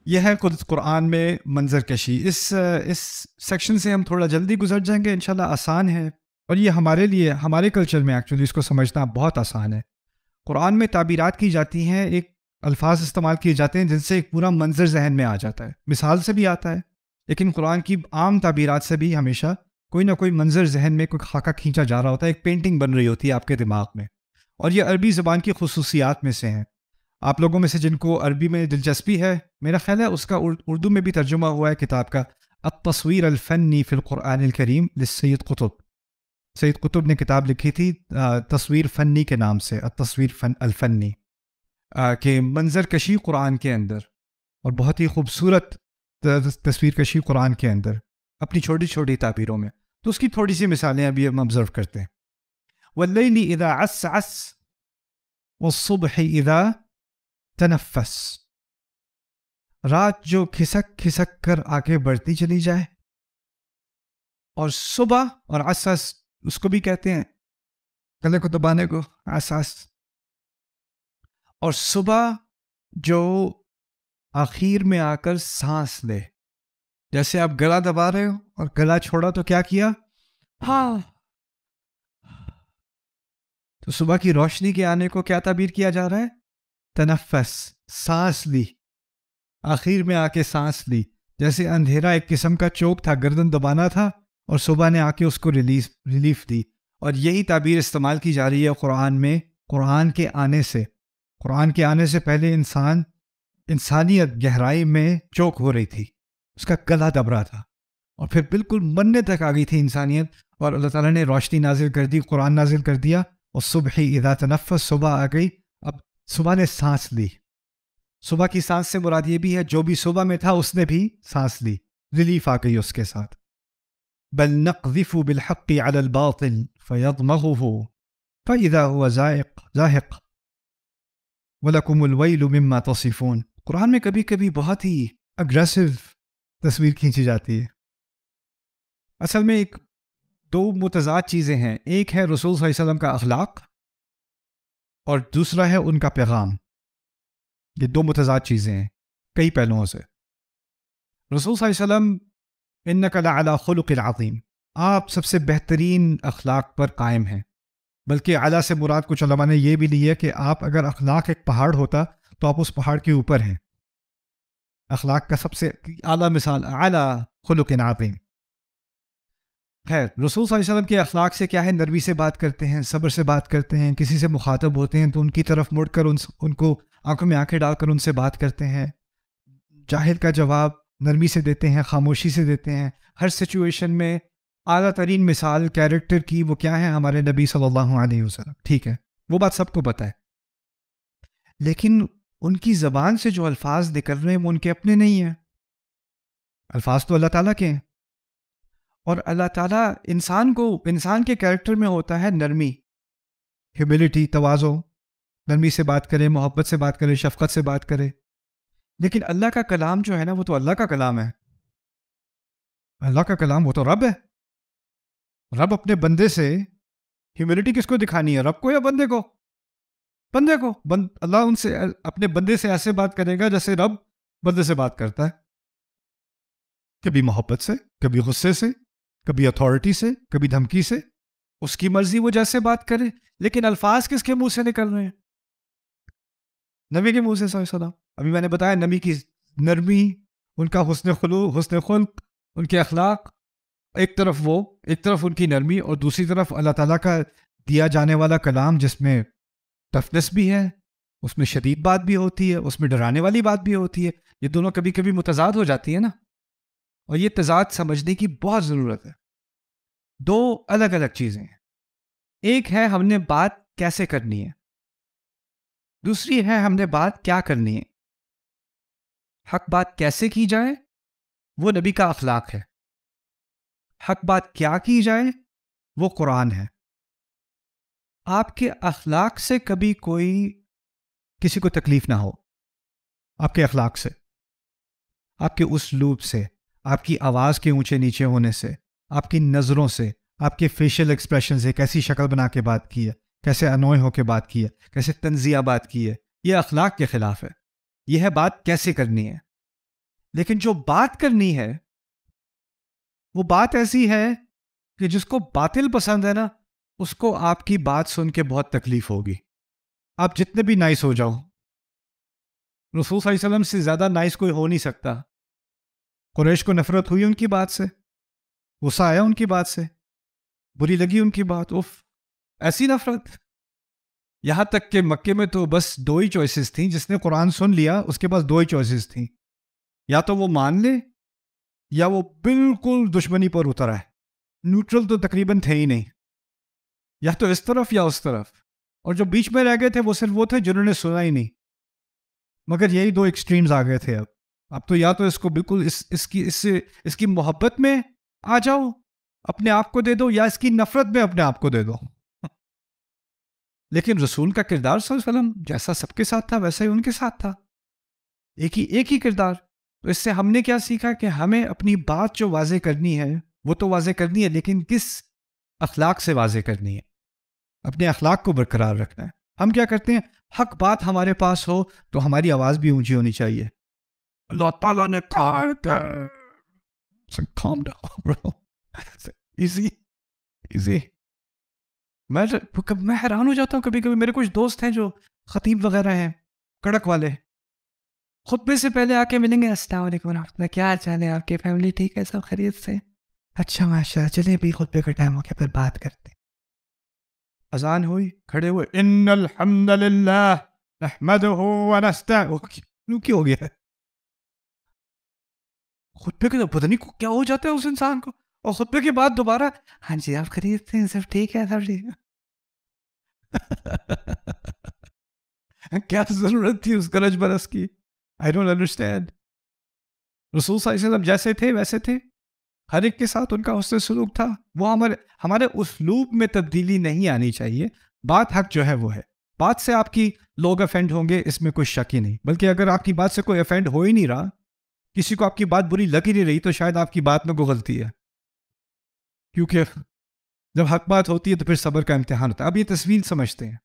یہ ہے خود قرآن میں منظر کشی. اس سیکشن سے ہم تھوڑا جلدی گزر جائیں گے انشاءاللہ. آسان ہے اور یہ ہمارے لیے ہمارے کلچر میں ایکچولی اس کو سمجھنا بہت آسان ہے. قرآن میں تعبیرات کی جاتی ہیں, ایک الفاظ استعمال کیے جاتے ہیں جن سے ایک پورا منظر ذہن میں آ جاتا ہے. مثال سے بھی آتا ہے, لیکن قرآن کی عام تعبیرات سے بھی ہمیشہ کوئی نہ کوئی منظر ذہن میں کوئی خاکہ کھینچا جا رہا ہوتا ہے, ایک پینٹنگ بن رہی ہوتی ہے آپ کے دماغ میں. اور یہ عربی زبان کی خصوصیات میں سے ہیں. آپ لوگوں میں سے جن کو عربی میں دلچسپی ہے, میرا خیال ہے اس کا اردو میں بھی ترجمہ ہوا ہے کتاب کا, التصویر الفنی فی القرآن الکریم للسید قطب. سید قطب نے کتاب لکھی تھی تصویر فنی کے نام سے, التصویر الفنی, کہ منظر کشی قرآن کے اندر, اور بہت ہی خوبصورت تصویر کشی قرآن کے اندر اپنی چھوٹی چھوٹی تعبیروں میں. تو اس کی تھوڑی سی مثالیں ابھی ہم آبزرو کرتے ہیں. واللیل اذا عسعس والصبح اذا تنفس. رات جو کھسک کھسک کر آگے بڑھتی چلی جائے, اور صبح, اور عسعس اس کو بھی کہتے ہیں گلے کو دبانے کو, عسعس. اور صبح جو آخر میں آ کر سانس لے, جیسے آپ گلا دبا رہے ہو اور گلا چھوڑا تو کیا کیا, ہاں. تو صبح کی روشنی کے آنے کو کیا تعبیر کیا جا رہا ہے, تنفس, سانس لی, آخر میں آ کے سانس لی. جیسے اندھیرا ایک قسم کا چوک تھا, گردن دبانا تھا, اور صبح نے آ کے اس کو ریلیف دی. اور یہی تعبیر استعمال کی جا رہی ہے قرآن میں. قرآن کے آنے سے پہلے انسانیت گہرائی میں چوک ہو رہی تھی, اس کا گلا دب رہا تھا, اور پھر بالکل مرنے تک آ گئی تھی انسانیت, اور اللہ تعالیٰ نے روشنی نازل کر دی, قرآن نازل کر دیا. اور صبح اذا تنفس, صبح آ گئی, اب صبح نے سانس لی. صبح کی سانس سے مراد یہ بھی ہے جو بھی صبح میں تھا اس نے بھی سانس لی, ریلیف آ گئی اس کے ساتھ. بل نقذف بالحق على الباطل فيضمغه فإذا هو زاهق وَلَكُمُ الْوَيْلُ مِمَّا تَصِفُونَ. قرآن میں کبھی کبھی بہت ہی اگریسو تصویر کھینچی جاتی ہے. اصل میں دو متضاد چیزیں ہیں, ایک ہے رسول صلی اللہ علیہ وسلم کا اخلاق, اور دوسرا ہے ان کا پیغام. یہ دو متضاد چیزیں ہیں کئی پہلوؤں سے. رسول صلی اللہ علیہ وسلم اِنَّكَ لَعَلَىٰ خُلُقٍ عَظِيمٍ, آپ سب سے بہترین اخلاق پر قائم ہیں. بلکہ اعلیٰ سے مراد کچھ علماء نے یہ بھی لی ہے کہ آپ اگر اخلاق ایک پہاڑ ہوتا تو آپ اس پہاڑ کے اوپر ہیں. اخلاق کا سب سے اعلیٰ مثال اعلیٰ خلق عظیم. خیر, رسول صلی اللہ علیہ وسلم کے اخلاق سے کیا ہے, نرمی سے بات کرتے ہیں, صبر سے بات کرتے ہیں, کسی سے مخاطب ہوتے ہیں تو ان کی طرف مڑ کر ان کو آنکھوں میں آنکھیں ڈال کر ان سے بات کرتے ہیں. جاہل کا جواب نرمی سے دیتے ہیں, خاموشی سے دیتے ہیں. ہر سچویشن میں اعلیٰ ترین مثال کیریکٹر کی وہ کیا ہے, ہمارے نبی صلی اللہ علیہ وسلم. ٹھیک ہے, وہ بات سب کو پتہ ہے, لیکن ان کی زبان سے جو الفاظ نکل رہے ہیں وہ ان کے اپنے نہیں ہیں. الفاظ تو اللہ تعالیٰ کے ہیں, اور اللہ تعالیٰ انسان کے کیریکٹر میں ہوتا ہے نرمی, ہیوملٹی, تواضع, نرمی سے بات کرے, محبت سے بات کرے, شفقت سے بات کرے. لیکن اللہ کا کلام جو ہے نا, وہ تو اللہ کا کلام ہے. اللہ کا کلام وہ تو رب ہے. رب اپنے بندے سے ہیوملٹی کس کو دکھانی ہے, رب کو یا بندے کو؟ بندے کو. اللہ ان سے اپنے بندے سے ایسے بات کرے گا جیسے رب بندے سے بات کرتا ہے, کبھی محبت سے, کبھی غصے سے, کبھی اتھارٹی سے, کبھی دھمکی سے. اس کی مرضی وہ جیسے بات کرے. لیکن الفاظ کس کے منہ سے نکل رہے ہیں؟ نبی کے منہ سے صلی اللہ علیہ وسلم. ابھی میں نے بتایا نبی کی نرمی, ان کا حسن خلق, ان کے اخلاق, ایک طرف ان کی نرمی, اور دوسری طرف اللہ تعالیٰ کا دیا جانے والا کلام جس میں ٹفنس بھی ہے, اس میں شدید بات بھی ہوتی ہے, اس میں ڈرانے والی بات بھی ہوتی ہے. یہ دونوں کبھی کبھی متضاد ہو جاتی ہے نا, اور یہ تضاد سمجھنے کی بہت ضرورت ہے. دو الگ الگ چیزیں ہیں. ایک ہے ہم نے بات کیسے کرنی ہے, دوسری ہے ہم نے بات کیا کرنی ہے. حق بات کیسے کی جائے وہ نبی کا اخلاق ہے, حق بات کیا کی جائے وہ قرآن ہے. آپ کے اخلاق سے کبھی کسی کو تکلیف نہ ہو, آپ کے اخلاق سے, آپ کے اسلوب سے, آپ کی آواز کے اونچے نیچے ہونے سے, آپ کی نظروں سے, آپ کے فیشل ایکسپریشن سے, کیسی شکل بنا کے بات کی ہے, کیسے انوئے ہو کے بات کی ہے, کیسے تنزیہ بات کی ہے, یہ اخلاق کے خلاف ہے. یہ ہے بات کیسے کرنی ہے. لیکن جو بات کرنی ہے وہ بات ایسی ہے کہ جس کو باطل پسند ہے نا، اس کو آپ کی بات سن کے بہت تکلیف ہوگی، آپ جتنے بھی نائس ہو جاؤ۔ رسول صلی اللہ علیہ وسلم سے زیادہ نائس کوئی ہو نہیں سکتا۔ قریش کو نفرت ہوئی ان کی بات سے، غصہ آیا ان کی بات سے، بری لگی ان کی بات، اف، ایسی نفرت۔ یہاں تک کہ مکے میں تو بس دو ہی چوائسز تھیں، جس نے قرآن سن لیا اس کے پاس دو ہی چوائسز تھیں، یا تو وہ مان لے یا وہ بالکل دشمنی پر اتر آئے۔ نیوٹرل تو تقریباً تھے ہی نہیں، یا تو اس طرف یا اس طرف، اور جو بیچ میں رہ گئے تھے وہ صرف وہ تھے جنہوں نے سنا ہی نہیں۔ مگر یہی دو ایکسٹریمز آ گئے تھے۔ اب تو یا تو اس کو بالکل اس کی محبت میں آ جاؤ، اپنے آپ کو دے دو، یا اس کی نفرت میں اپنے آپ کو دے دو۔ لیکن رسول کا کردار صلی اللہ علیہ وسلم جیسا سب کے ساتھ تھا ویسا ہی ان کے ساتھ تھا، ایک ہی کردار۔ تو اس سے ہم نے کیا سیکھا کہ ہمیں اپنی بات جو واضح کرنی ہے وہ تو واضح کرنی ہے، لیکن کس اخلاق سے واضح کرنی ہے، اپنے اخلاق کو برقرار رکھنا ہے۔ ہم کیا کرتے ہیں، حق بات ہمارے پاس ہو تو ہماری آواز بھی اونچی ہونی چاہیے۔ اللہ تعالیٰ نے کہا ایزی۔ میں حیران ہو جاتا ہوں کبھی کبھی، میرے کچھ دوست ہیں جو خطیب وغیرہ ہیں کڑک والے، خطبے سے پہلے آ کے ملیں گے، السلام علیکم ورحمۃ اللہ، کیا حال چال ہے آپ کے، فیملی ٹھیک ہے، سب خیریت سے، اچھا ماشاء اللہ، چلیں ابھی خطبے کا ٹائم ہو گیا پھر بات کرتے ہیں۔ اذان ہوئی، کھڑے ہوئے، ان الحمد للہ نحمدہ ونستعینہ، کیا ہو گیا ہے خطبے کے؟ پتہ نہیں کیا ہو جاتا ہے اس انسان کو، اور خطبے کے بعد دوبارہ ہاں جی آپ خرید ہیں، سب ٹھیک ہے، سب ٹھیک ہے۔ کیا ضرورت تھی اس گرج برس کی؟ I don't understand۔ رسول صلی اللہ علیہ وسلم جیسے تھے ویسے تھے، ہر ایک کے ساتھ ان کا حسن سلوک تھا۔ وہ ہمارے اسلوب میں تبدیلی نہیں آنی چاہیے، بات حق جو ہے وہ ہے۔ بات سے آپ کی لوگ افینڈ ہوں گے، اس میں کوئی شک ہی نہیں، بلکہ اگر آپ کی بات سے کوئی افینڈ ہو ہی نہیں رہا، کسی کو آپ کی بات بری لگ ہی نہیں رہی، تو شاید آپ کی بات میں کوئی غلطی ہے، کیونکہ جب حق بات ہوتی ہے تو پھر صبر کا امتحان ہوتا ہے۔ اب یہ تصویر سمجھتے ہیں،